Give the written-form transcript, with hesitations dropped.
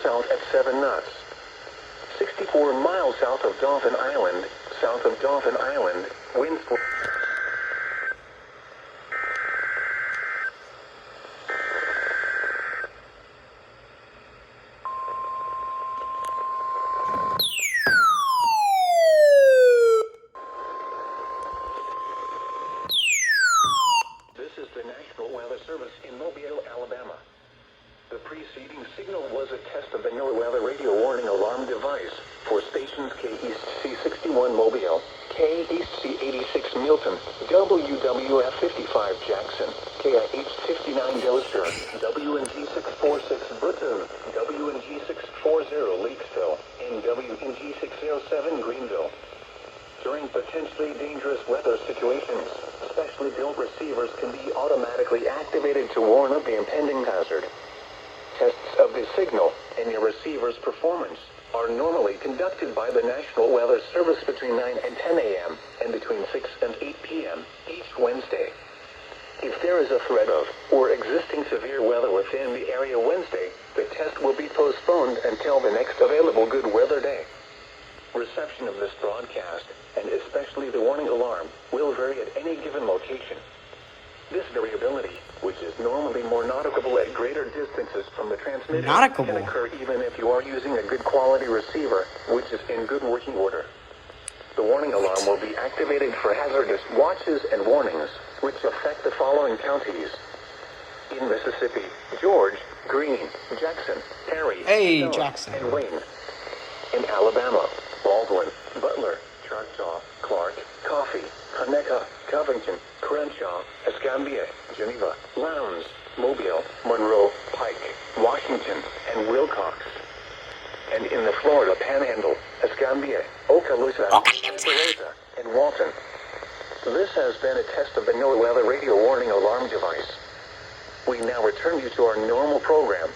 south at 7 knots. 64 miles south of Dauphin Island, winds will... This is the National Weather Service in Mobile, Alabama. The preceding signal was a test of the NOAA radio warning alarm device for stations KEC61 Mobile, KEC86 Milton, WWF55 Jackson, KEC59 Delaware, WNG646 Britton, WNG640 Leakesville, and WNG607 Greenville. During potentially dangerous weather situations, specially built receivers can be automatically activated to warn of the impending hazard. Tests of the signal and your receiver's performance are normally conducted by the National Weather Service between 9 and 10 a.m. and between 6 and 8 p.m. each Wednesday. If there is a threat of or existing severe weather within the area Wednesday, the test will be postponed until the next available good weather day. Reception of this broadcast, and especially the warning alarm, will vary at any given location. This variability, which is normally more noticeable at greater distances from the transmitter, can occur even if you are using a good quality receiver, which is in good working order. The warning alarm will be activated for hazardous watches and warnings, which affect the following counties. In Mississippi, George, Greene, Jackson, Perry, Jackson, and Wayne. In Alabama, Baldwin, Butler, Choctaw, Clark, Coffee, Conecuh, Covington, Crenshaw, Escambia, Geneva, Lowndes, Mobile, Monroe, Pike, Washington, and Wilcox. And in the Florida Panhandle, Escambia, Okaloosa, Sarasota, and Walton. This has been a test of the NOAA radio warning alarm device. We now return you to our normal program.